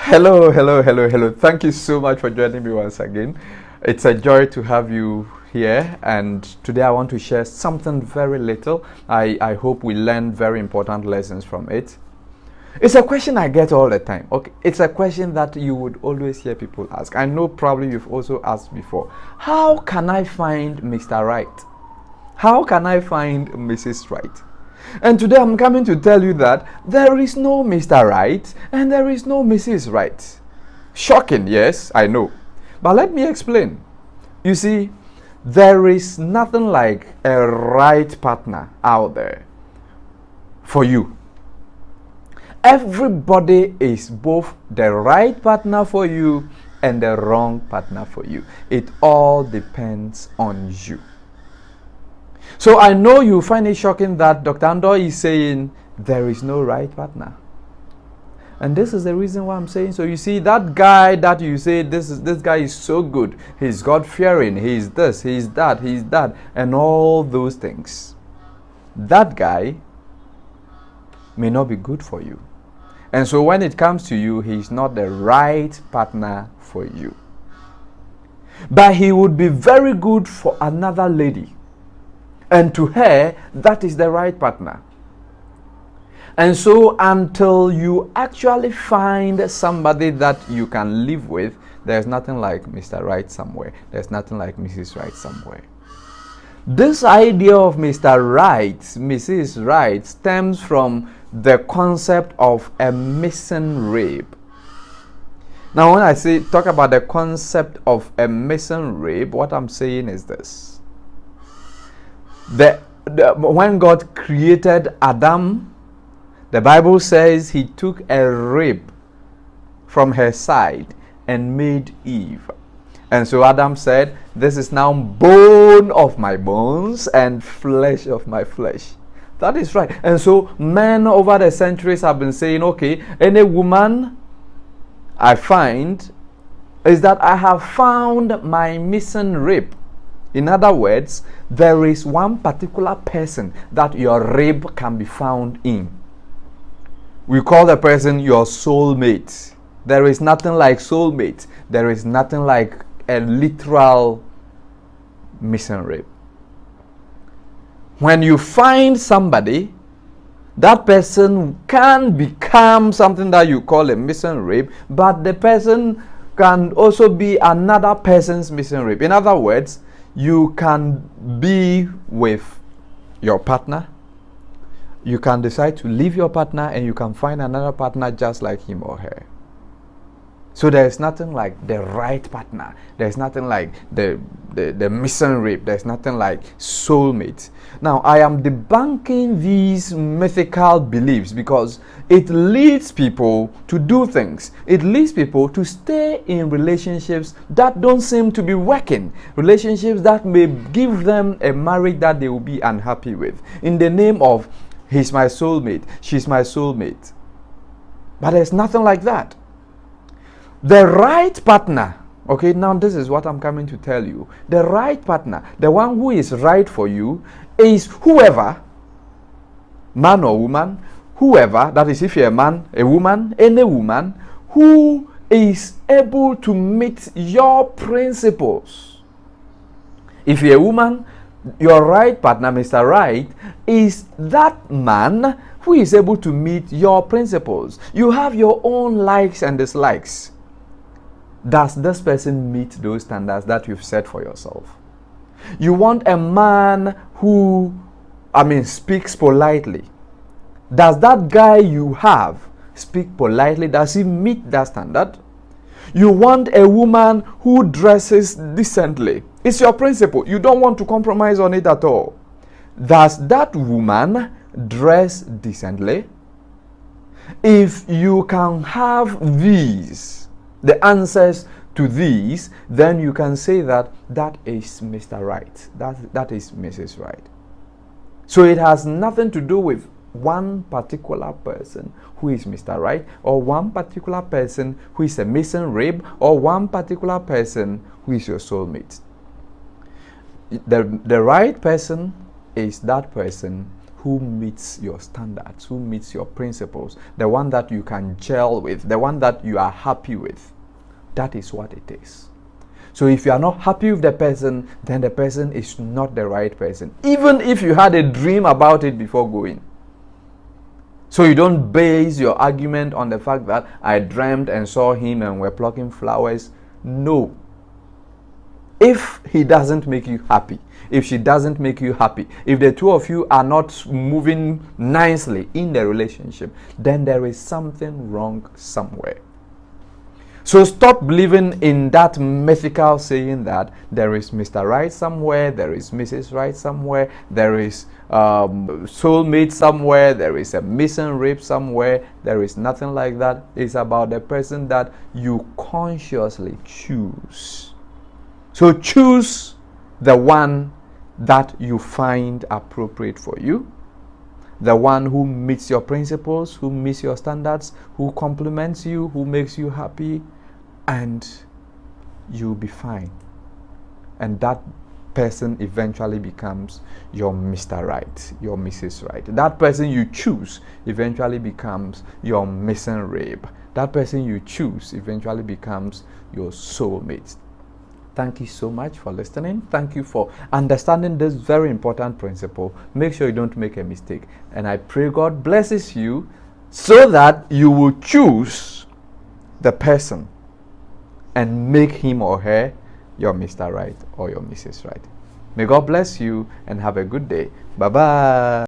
Hello, hello, hello, hello. Thank you so much for joining me once again. It's a joy to have you here, and today I want to share something very little. I hope we learn very important lessons from it. It's a question I get all the time. Okay, it's a question that you would always hear people ask. I know probably you've also asked before. How can I find Mr. Right? How can I find Mrs. Right? And today I'm coming to tell you that there is no Mr. Right and there is no Mrs. Right. Shocking, yes, I know. But let me explain. You see, there is nothing like a right partner out there for you. Everybody is both the right partner for you and the wrong partner for you. It all depends on you. So I know you find it shocking that Dr. Andor is saying there is no right partner. And this is the reason why I'm saying so. You see, that guy that you say this guy is so good, he's God-fearing, he's this, he's that, and all those things. That guy may not be good for you. And so when it comes to you, he's not the right partner for you. But he would be very good for another lady. And to her, that is the right partner. And so until you actually find somebody that you can live with, there's nothing like Mr. Right somewhere. There's nothing like Mrs. Right somewhere. This idea of Mr. Right, Mrs. Right, stems from the concept of a missing rib. Now, when I talk about the concept of a missing rib, what I'm saying is this. When God created Adam, the Bible says he took a rib from her side and made Eve. And so Adam said, this is now bone of my bones and flesh of my flesh. That is right. And so men over the centuries have been saying, okay, any woman I find is that I have found my missing rib. In other words, there is one particular person that your rib can be found in. We call the person your soulmate. There is nothing like soulmate. There is nothing like a literal missing rib. When you find somebody, that person can become something that you call a missing rib, but the person can also be another person's missing rib. In other words, you can be with your partner, you can decide to leave your partner, and you can find another partner just like him or her. So there's nothing like the right partner. There's nothing like the missing rib. There's nothing like soulmate. Now, I am debunking these mythical beliefs because it leads people to do things. It leads people to stay in relationships that don't seem to be working. Relationships that may give them a marriage that they will be unhappy with. In the name of, he's my soulmate, she's my soulmate. But there's nothing like that. The right partner, okay, now this is what I'm coming to tell you. The right partner, the one who is right for you, is whoever, man or woman, whoever, that is if you're a man, a woman, any woman, who is able to meet your principles. If you're a woman, your right partner, Mr. Right, is that man who is able to meet your principles. You have your own likes and dislikes. Does this person meet those standards that you've set for yourself? You want a man who, speaks politely. Does that guy you have speak politely? Does he meet that standard? You want a woman who dresses decently. It's your principle. You don't want to compromise on it at all. Does that woman dress decently? If you can have these, the answers to these, then you can say that is Mr. Right. That is Mrs. Right. So it has nothing to do with one particular person who is Mr. Right, or one particular person who is a missing rib, or one particular person who is your soulmate. The right person is that person who meets your standards, who meets your principles, the one that you can gel with, the one that you are happy with. That is what it is. So if you are not happy with the person, then the person is not the right person, even if you had a dream about it before going. So you don't base your argument on the fact that I dreamt and saw him and we're plucking flowers. No. If he doesn't make you happy, if she doesn't make you happy, if the two of you are not moving nicely in the relationship, then there is something wrong somewhere. So stop believing in that mythical saying that there is Mr. Right somewhere, there is Mrs. Right somewhere, there is soulmate somewhere, there is a missing rib somewhere. There is nothing like that. It's about the person that you consciously choose. So choose the one that you find appropriate for you, the one who meets your principles, who meets your standards, who compliments you, who makes you happy, and you'll be fine. And that person eventually becomes your Mr. Right, your Mrs. Right. That person you choose eventually becomes your missing rib. That person you choose eventually becomes your soulmate. Thank you so much for listening. Thank you for understanding this very important principle. Make sure you don't make a mistake. And I pray God blesses you so that you will choose the person and make him or her your Mr. Right or your Mrs. Right. May God bless you and have a good day. Bye-bye.